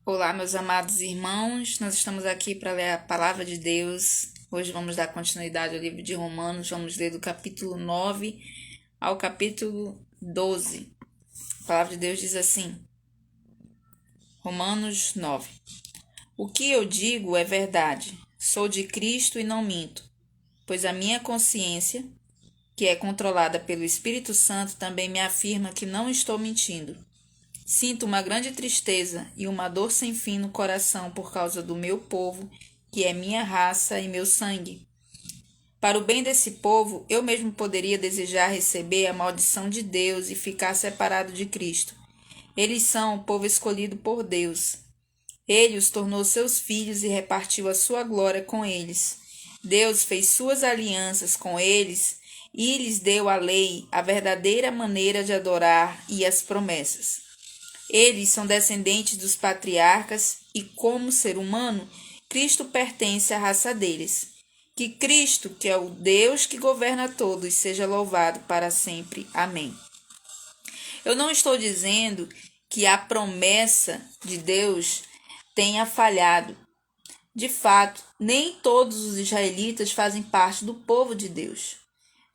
Olá, meus amados irmãos, nós estamos aqui para ler a palavra de Deus. Hoje vamos dar continuidade ao livro de Romanos, vamos ler do capítulo 9 ao capítulo 12. A palavra de Deus diz assim: Romanos 9. O que eu digo é verdade, sou de Cristo e não minto, pois a minha consciência, que é controlada pelo Espírito Santo, também me afirma que não estou mentindo. Sinto uma grande tristeza e uma dor sem fim no coração por causa do meu povo, que é minha raça e meu sangue. Para o bem desse povo, eu mesmo poderia desejar receber a maldição de Deus e ficar separado de Cristo. Eles são o povo escolhido por Deus. Ele os tornou seus filhos e repartiu a sua glória com eles. Deus fez suas alianças com eles e lhes deu a lei, a verdadeira maneira de adorar e as promessas. Eles são descendentes dos patriarcas e, como ser humano, Cristo pertence à raça deles. Que Cristo, que é o Deus que governa todos, seja louvado para sempre. Amém. Eu não estou dizendo que a promessa de Deus tenha falhado. De fato, nem todos os israelitas fazem parte do povo de Deus.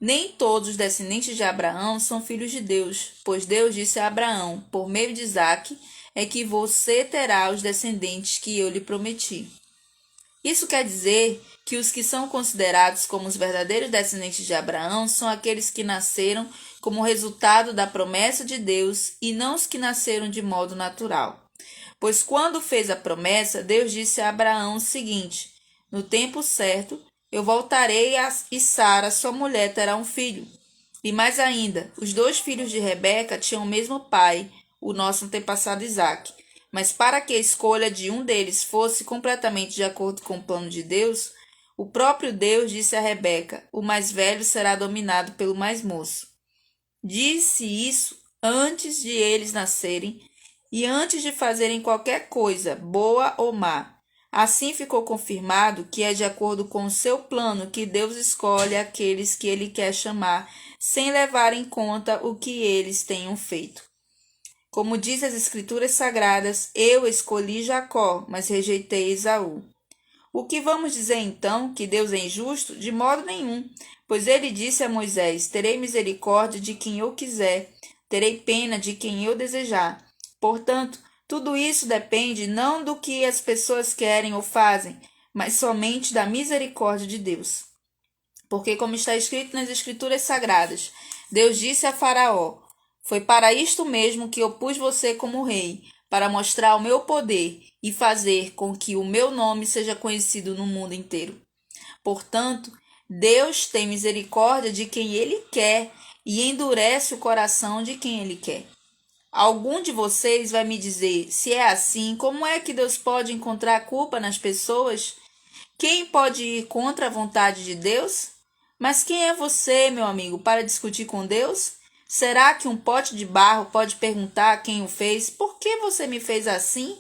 Nem todos os descendentes de Abraão são filhos de Deus, pois Deus disse a Abraão, por meio de Isaque, é que você terá os descendentes que eu lhe prometi. Isso quer dizer que os que são considerados como os verdadeiros descendentes de Abraão são aqueles que nasceram como resultado da promessa de Deus e não os que nasceram de modo natural. Pois quando fez a promessa, Deus disse a Abraão o seguinte: no tempo certo, eu voltarei e Sara, sua mulher, terá um filho. E mais ainda, os dois filhos de Rebeca tinham o mesmo pai, o nosso antepassado Isaque. Mas para que a escolha de um deles fosse completamente de acordo com o plano de Deus, o próprio Deus disse a Rebeca: o mais velho será dominado pelo mais moço. Disse isso antes de eles nascerem e antes de fazerem qualquer coisa, boa ou má. Assim ficou confirmado que é de acordo com o seu plano que Deus escolhe aqueles que ele quer chamar, sem levar em conta o que eles tenham feito. Como diz as Escrituras Sagradas, eu escolhi Jacó, mas rejeitei Esaú. O que vamos dizer então? Que Deus é injusto? De modo nenhum, pois ele disse a Moisés: terei misericórdia de quem eu quiser, terei pena de quem eu desejar. Portanto, tudo isso depende não do que as pessoas querem ou fazem, mas somente da misericórdia de Deus. Porque, como está escrito nas Escrituras Sagradas, Deus disse a Faraó: foi para isto mesmo que eu pus você como rei, para mostrar o meu poder e fazer com que o meu nome seja conhecido no mundo inteiro. Portanto, Deus tem misericórdia de quem Ele quer e endurece o coração de quem Ele quer. Algum de vocês vai me dizer: se é assim, como é que Deus pode encontrar culpa nas pessoas? Quem pode ir contra a vontade de Deus? Mas quem é você, meu amigo, para discutir com Deus? Será que um pote de barro pode perguntar a quem o fez: por que você me fez assim?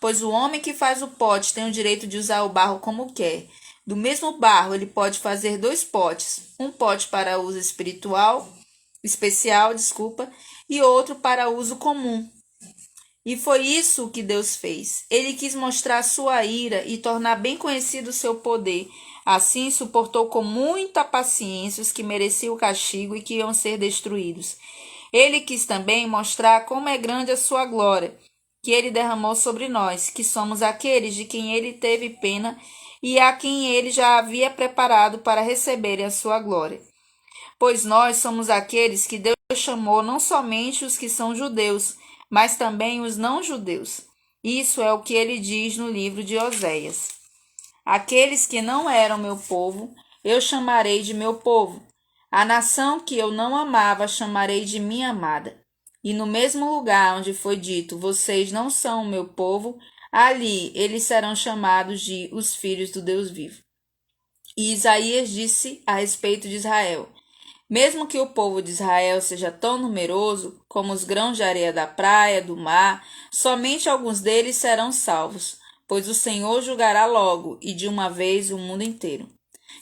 Pois o homem que faz o pote tem o direito de usar o barro como quer. Do mesmo barro, ele pode fazer dois potes: um pote para uso especial, e outro para uso comum. E foi isso que Deus fez. Ele quis mostrar sua ira e tornar bem conhecido o seu poder. Assim, suportou com muita paciência os que mereciam o castigo e que iam ser destruídos. Ele quis também mostrar como é grande a sua glória, que ele derramou sobre nós, que somos aqueles de quem ele teve pena e a quem ele já havia preparado para receberem a sua glória. Pois nós somos aqueles que Deus chamou não somente os que são judeus, mas também os não-judeus. Isso é o que ele diz no livro de Oséias. Aqueles que não eram meu povo, eu chamarei de meu povo. A nação que eu não amava, chamarei de minha amada. E no mesmo lugar onde foi dito: vocês não são o meu povo, ali eles serão chamados de os filhos do Deus vivo. E Isaías disse a respeito de Israel: mesmo que o povo de Israel seja tão numeroso como os grãos de areia da praia, do mar, somente alguns deles serão salvos, pois o Senhor julgará logo e de uma vez o mundo inteiro.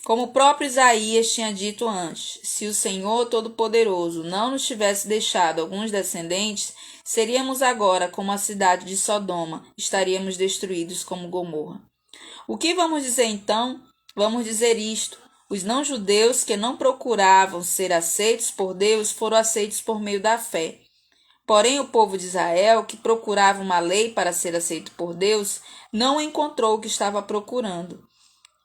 Como o próprio Isaías tinha dito antes, se o Senhor Todo-Poderoso não nos tivesse deixado alguns descendentes, seríamos agora como a cidade de Sodoma, estaríamos destruídos como Gomorra. O que vamos dizer então? Vamos dizer isto: os não-judeus que não procuravam ser aceitos por Deus foram aceitos por meio da fé. Porém, o povo de Israel, que procurava uma lei para ser aceito por Deus, não encontrou o que estava procurando.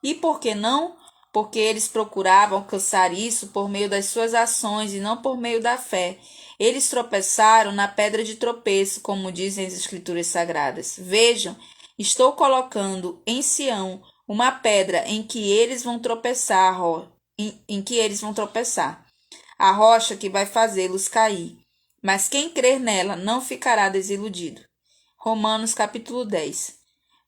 E por que não? Porque eles procuravam alcançar isso por meio das suas ações e não por meio da fé. Eles tropeçaram na pedra de tropeço, como dizem as Escrituras Sagradas. Vejam, estou colocando em Sião uma pedra em que eles vão tropeçar, a rocha que vai fazê-los cair. Mas quem crer nela não ficará desiludido. Romanos capítulo 10.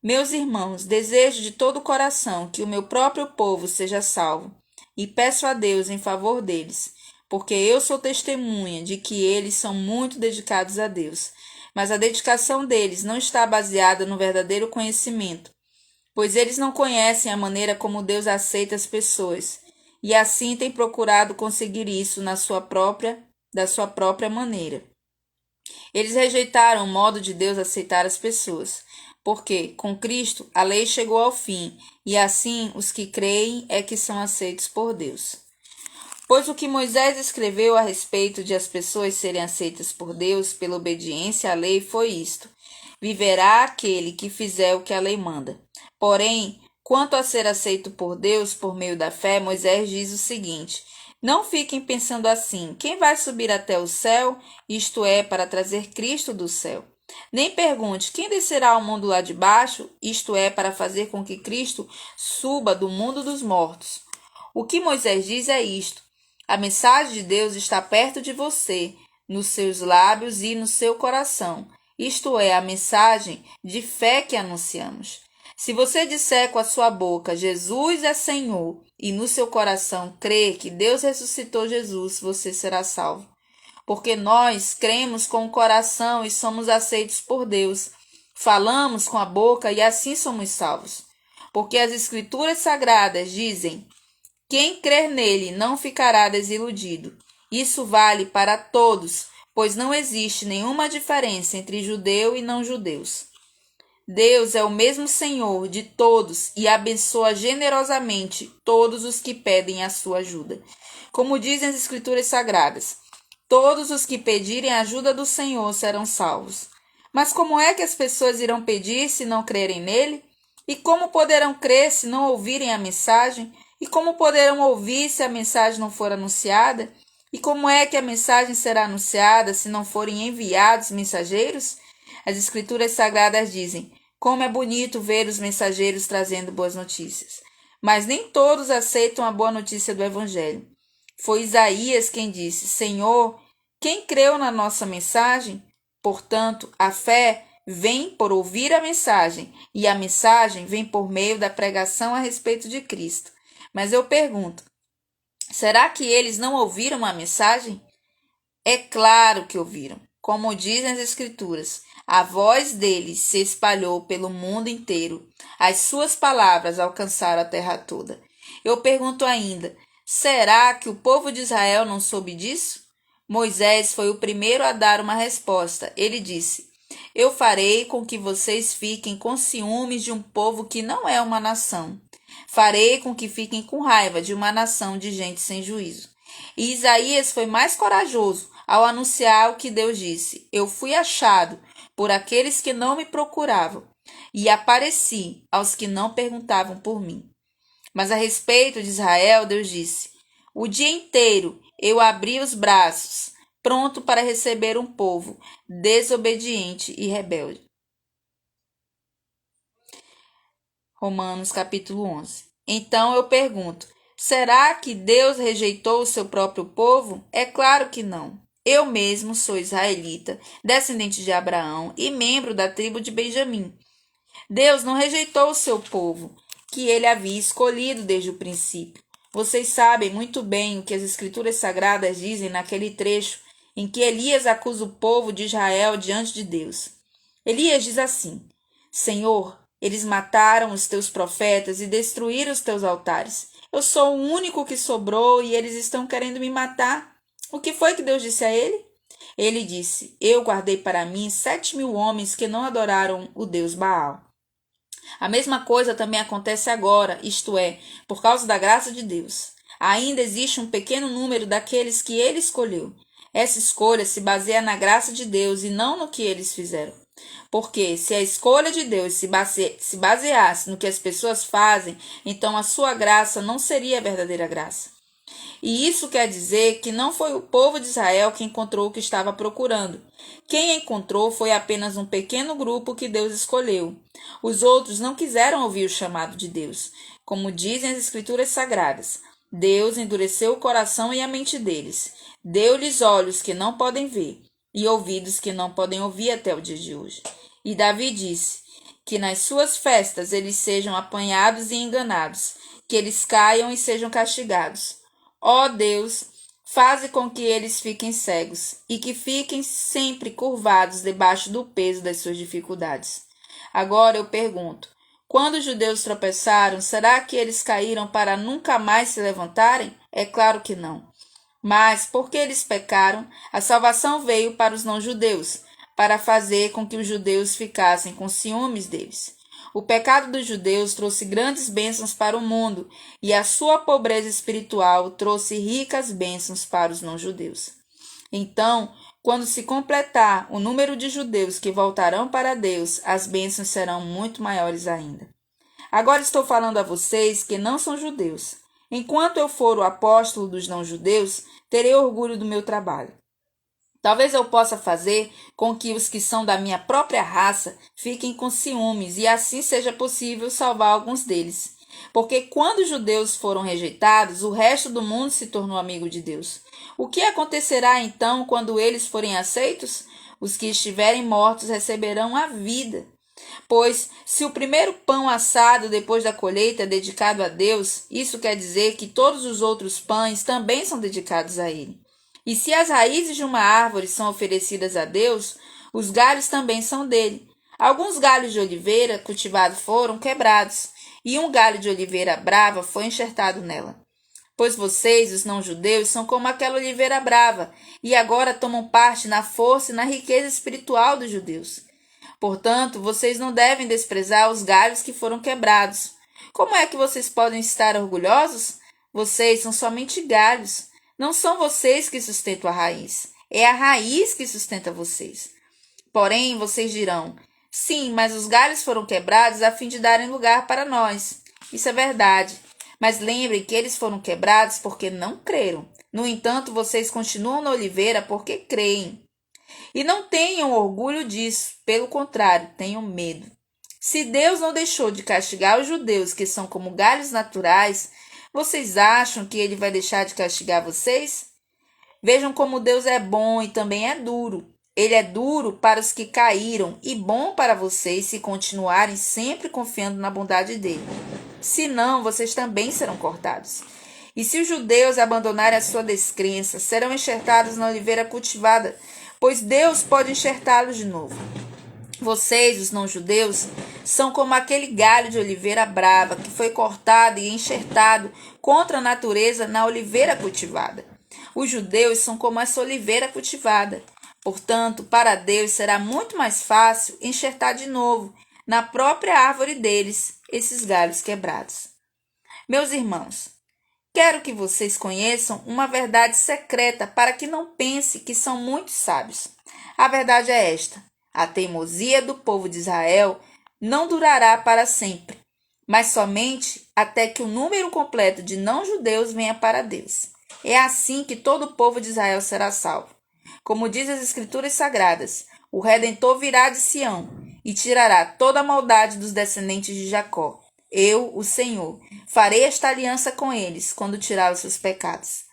Meus irmãos, desejo de todo o coração que o meu próprio povo seja salvo, e peço a Deus em favor deles, porque eu sou testemunha de que eles são muito dedicados a Deus. Mas a dedicação deles não está baseada no verdadeiro conhecimento, pois eles não conhecem a maneira como Deus aceita as pessoas, e assim têm procurado conseguir isso da sua própria maneira. Eles rejeitaram o modo de Deus aceitar as pessoas, porque, com Cristo, a lei chegou ao fim, e assim os que creem é que são aceitos por Deus. Pois o que Moisés escreveu a respeito de as pessoas serem aceitas por Deus pela obediência à lei foi isto: viverá aquele que fizer o que a lei manda. Porém, quanto a ser aceito por Deus por meio da fé, Moisés diz o seguinte: não fiquem pensando assim: quem vai subir até o céu? Isto é, para trazer Cristo do céu. Nem pergunte: quem descerá ao mundo lá de baixo? Isto é, para fazer com que Cristo suba do mundo dos mortos. O que Moisés diz é isto: a mensagem de Deus está perto de você, nos seus lábios e no seu coração. Isto é, a mensagem de fé que anunciamos. Se você disser com a sua boca, Jesus é Senhor, e no seu coração crer que Deus ressuscitou Jesus, você será salvo. Porque nós cremos com o coração e somos aceitos por Deus. Falamos com a boca e assim somos salvos. Porque as Escrituras Sagradas dizem: quem crer nele não ficará desiludido. Isso vale para todos, pois não existe nenhuma diferença entre judeu e não-judeus. Deus é o mesmo Senhor de todos e abençoa generosamente todos os que pedem a sua ajuda. Como dizem as Escrituras Sagradas, todos os que pedirem a ajuda do Senhor serão salvos. Mas como é que as pessoas irão pedir se não crerem nele? E como poderão crer se não ouvirem a mensagem? E como poderão ouvir se a mensagem não for anunciada? E como é que a mensagem será anunciada se não forem enviados mensageiros? As Escrituras Sagradas dizem: como é bonito ver os mensageiros trazendo boas notícias. Mas nem todos aceitam a boa notícia do Evangelho. Foi Isaías quem disse: Senhor, quem creu na nossa mensagem? Portanto, a fé vem por ouvir a mensagem, e a mensagem vem por meio da pregação a respeito de Cristo. Mas eu pergunto: será que eles não ouviram a mensagem? É claro que ouviram. Como dizem as Escrituras, a voz deles se espalhou pelo mundo inteiro. As suas palavras alcançaram a terra toda. Eu pergunto ainda: será que o povo de Israel não soube disso? Moisés foi o primeiro a dar uma resposta. Ele disse: eu farei com que vocês fiquem com ciúmes de um povo que não é uma nação. Farei com que fiquem com raiva de uma nação de gente sem juízo. E Isaías foi mais corajoso ao anunciar o que Deus disse: eu fui achado por aqueles que não me procuravam, e apareci aos que não perguntavam por mim. Mas a respeito de Israel, Deus disse: o dia inteiro eu abri os braços, pronto para receber um povo desobediente e rebelde. Romanos capítulo 11. Então eu pergunto: será que Deus rejeitou o seu próprio povo? É claro que não. Eu mesmo sou israelita, descendente de Abraão e membro da tribo de Benjamim. Deus não rejeitou o seu povo, que ele havia escolhido desde o princípio. Vocês sabem muito bem o que as Escrituras Sagradas dizem naquele trecho em que Elias acusa o povo de Israel diante de Deus. Elias diz assim: Senhor, eles mataram os teus profetas e destruíram os teus altares. Eu sou o único que sobrou e eles estão querendo me matar. O que foi que Deus disse a ele? Ele disse: Eu guardei para mim 7.000 homens que não adoraram o Deus Baal. A mesma coisa também acontece agora, isto é, por causa da graça de Deus. Ainda existe um pequeno número daqueles que ele escolheu. Essa escolha se baseia na graça de Deus e não no que eles fizeram. Porque se a escolha de Deus se baseasse no que as pessoas fazem, então a sua graça não seria a verdadeira graça. E isso quer dizer que não foi o povo de Israel que encontrou o que estava procurando. Quem encontrou foi apenas um pequeno grupo que Deus escolheu. Os outros não quiseram ouvir o chamado de Deus. Como dizem as Escrituras Sagradas, Deus endureceu o coração e a mente deles. Deu-lhes olhos que não podem ver e ouvidos que não podem ouvir até o dia de hoje. E Davi disse que nas suas festas eles sejam apanhados e enganados, que eles caiam e sejam castigados. Ó Deus, faze com que eles fiquem cegos e que fiquem sempre curvados debaixo do peso das suas dificuldades. Agora eu pergunto, quando os judeus tropeçaram, será que eles caíram para nunca mais se levantarem? É claro que não. Mas, porque eles pecaram, a salvação veio para os não-judeus, para fazer com que os judeus ficassem com ciúmes deles. O pecado dos judeus trouxe grandes bênçãos para o mundo, e a sua pobreza espiritual trouxe ricas bênçãos para os não-judeus. Então, quando se completar o número de judeus que voltarão para Deus, as bênçãos serão muito maiores ainda. Agora estou falando a vocês que não são judeus. Enquanto eu for o apóstolo dos não-judeus, terei orgulho do meu trabalho. Talvez eu possa fazer com que os que são da minha própria raça fiquem com ciúmes e assim seja possível salvar alguns deles. Porque quando os judeus foram rejeitados, o resto do mundo se tornou amigo de Deus. O que acontecerá então quando eles forem aceitos? Os que estiverem mortos receberão a vida. Pois, se o primeiro pão assado depois da colheita é dedicado a Deus, isso quer dizer que todos os outros pães também são dedicados a Ele. E se as raízes de uma árvore são oferecidas a Deus, os galhos também são dele. Alguns galhos de oliveira cultivados foram quebrados, e um galho de oliveira brava foi enxertado nela. Pois vocês, os não-judeus, são como aquela oliveira brava, e agora tomam parte na força e na riqueza espiritual dos judeus. Portanto, vocês não devem desprezar os galhos que foram quebrados. Como é que vocês podem estar orgulhosos? Vocês são somente galhos. Não são vocês que sustentam a raiz. É a raiz que sustenta vocês. Porém, vocês dirão, sim, mas os galhos foram quebrados a fim de darem lugar para nós. Isso é verdade. Mas lembrem que eles foram quebrados porque não creram. No entanto, vocês continuam na oliveira porque creem. E não tenham orgulho disso, pelo contrário, tenham medo. Se Deus não deixou de castigar os judeus, que são como galhos naturais, vocês acham que ele vai deixar de castigar vocês? Vejam como Deus é bom e também é duro. Ele é duro para os que caíram e bom para vocês se continuarem sempre confiando na bondade dele. Senão, vocês também serão cortados. E se os judeus abandonarem a sua descrença, serão enxertados na oliveira cultivada, pois Deus pode enxertá-los de novo. Vocês, os não-judeus, são como aquele galho de oliveira brava que foi cortado e enxertado contra a natureza na oliveira cultivada. Os judeus são como essa oliveira cultivada. Portanto, para Deus será muito mais fácil enxertar de novo na própria árvore deles esses galhos quebrados. Meus irmãos, quero que vocês conheçam uma verdade secreta para que não pense que são muito sábios. A verdade é esta: a teimosia do povo de Israel não durará para sempre, mas somente até que o número completo de não-judeus venha para Deus. É assim que todo o povo de Israel será salvo. Como diz as Escrituras Sagradas, o Redentor virá de Sião e tirará toda a maldade dos descendentes de Jacó. Eu, o Senhor, farei esta aliança com eles quando tirar os seus pecados.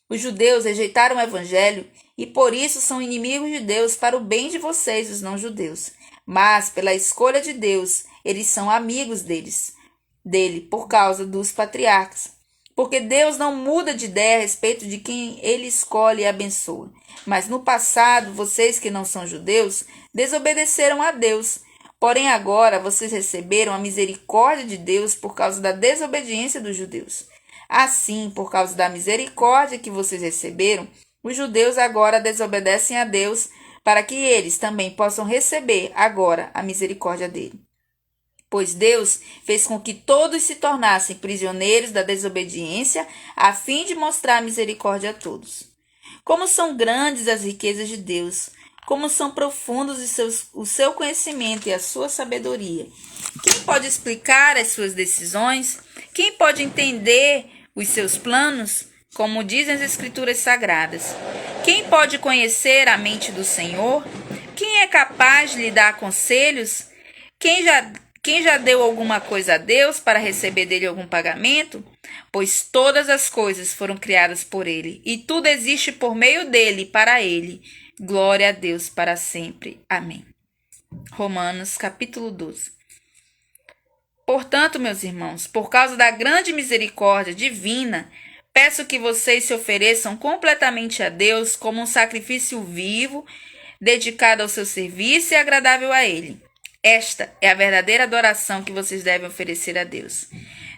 Os judeus rejeitaram o evangelho e por isso são inimigos de Deus para o bem de vocês, os não-judeus. Mas, pela escolha de Deus, eles são amigos dele por causa dos patriarcas. Porque Deus não muda de ideia a respeito de quem ele escolhe e abençoa. Mas no passado, vocês que não são judeus, desobedeceram a Deus. Porém agora vocês receberam a misericórdia de Deus por causa da desobediência dos judeus. Assim, por causa da misericórdia que vocês receberam, os judeus agora desobedecem a Deus para que eles também possam receber agora a misericórdia dele. Pois Deus fez com que todos se tornassem prisioneiros da desobediência, a fim de mostrar misericórdia a todos. Como são grandes as riquezas de Deus, como são profundos o seu conhecimento e a sua sabedoria. Quem pode explicar as suas decisões? Quem pode entender os seus planos? Como dizem as Escrituras Sagradas. Quem pode conhecer a mente do Senhor? Quem é capaz de lhe dar conselhos? Quem já deu alguma coisa a Deus para receber dele algum pagamento? Pois todas as coisas foram criadas por ele, e tudo existe por meio dele e para ele. Glória a Deus para sempre. Amém. Romanos, capítulo 12. Portanto, meus irmãos, por causa da grande misericórdia divina, peço que vocês se ofereçam completamente a Deus como um sacrifício vivo, dedicado ao seu serviço e agradável a Ele. Esta é a verdadeira adoração que vocês devem oferecer a Deus.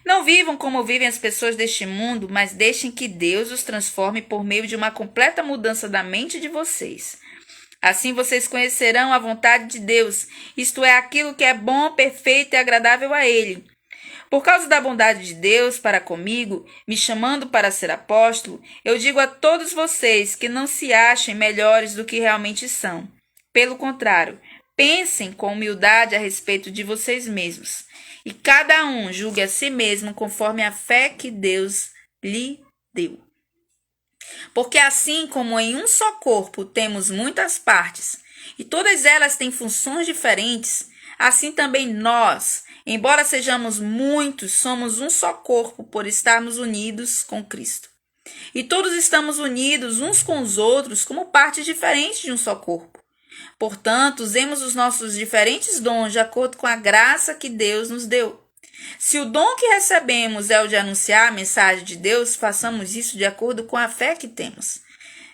Não vivam como vivem as pessoas deste mundo, mas deixem que Deus os transforme por meio de uma completa mudança da mente de vocês. Assim vocês conhecerão a vontade de Deus, isto é, aquilo que é bom, perfeito e agradável a Ele. Por causa da bondade de Deus para comigo, me chamando para ser apóstolo, eu digo a todos vocês que não se achem melhores do que realmente são. Pelo contrário, pensem com humildade a respeito de vocês mesmos, e cada um julgue a si mesmo conforme a fé que Deus lhe deu. Porque assim como em um só corpo temos muitas partes, e todas elas têm funções diferentes, assim também nós, embora sejamos muitos, somos um só corpo por estarmos unidos com Cristo. E todos estamos unidos uns com os outros como partes diferentes de um só corpo. Portanto, usemos os nossos diferentes dons de acordo com a graça que Deus nos deu. Se o dom que recebemos é o de anunciar a mensagem de Deus, façamos isso de acordo com a fé que temos.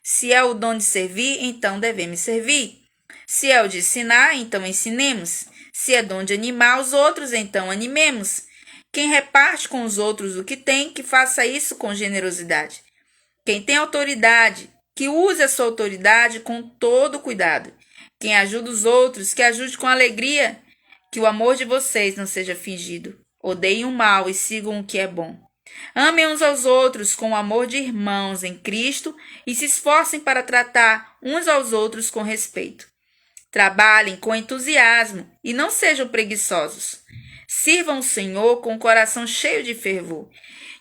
Se é o dom de servir, então devemos servir. Se é o de ensinar, então ensinemos. Se é dom de animar os outros, então animemos. Quem reparte com os outros o que tem, que faça isso com generosidade. Quem tem autoridade, que use a sua autoridade com todo cuidado. Quem ajuda os outros, que ajude com alegria. Que o amor de vocês não seja fingido. Odeiem o mal e sigam o que é bom. Amem uns aos outros com o amor de irmãos em Cristo e se esforcem para tratar uns aos outros com respeito. Trabalhem com entusiasmo e não sejam preguiçosos. Sirvam o Senhor com o coração cheio de fervor.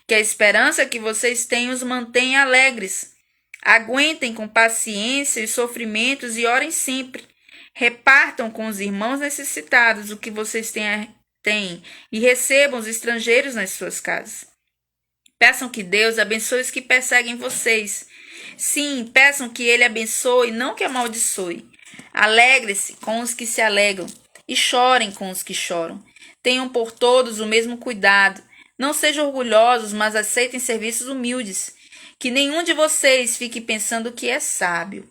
Que a esperança que vocês têm os mantenha alegres. Aguentem com paciência os sofrimentos e orem sempre. Repartam com os irmãos necessitados o que vocês têm e recebam os estrangeiros nas suas casas. Peçam que Deus abençoe os que perseguem vocês. Sim, peçam que Ele abençoe, não que amaldiçoe. Alegre-se com os que se alegram e chorem com os que choram. Tenham por todos o mesmo cuidado. Não sejam orgulhosos, mas aceitem serviços humildes. Que nenhum de vocês fique pensando que é sábio.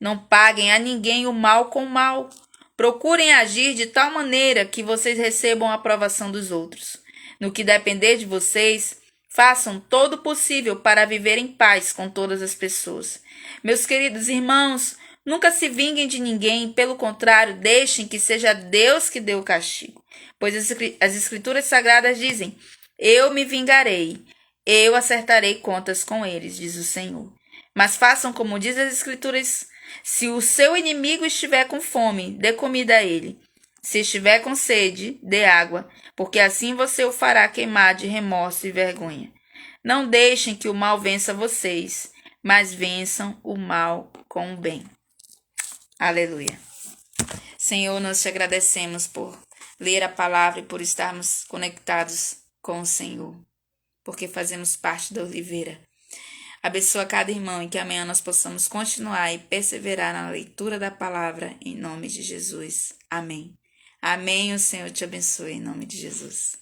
Não paguem a ninguém o mal com o mal. Procurem agir de tal maneira que vocês recebam a aprovação dos outros. No que depender de vocês, façam todo o possível para viver em paz com todas as pessoas. Meus queridos irmãos, nunca se vinguem de ninguém, pelo contrário, deixem que seja Deus que dê o castigo. Pois as Escrituras Sagradas dizem: eu me vingarei, eu acertarei contas com eles, diz o Senhor. Mas façam como diz as Escrituras: se o seu inimigo estiver com fome, dê comida a ele. Se estiver com sede, dê água, porque assim você o fará queimar de remorso e vergonha. Não deixem que o mal vença vocês, mas vençam o mal com o bem. Aleluia. Senhor, nós te agradecemos por ler a palavra e por estarmos conectados com o Senhor, porque fazemos parte da oliveira. Abençoa cada irmão e que amanhã nós possamos continuar e perseverar na leitura da palavra, em nome de Jesus. Amém. Amém. O Senhor te abençoe em nome de Jesus.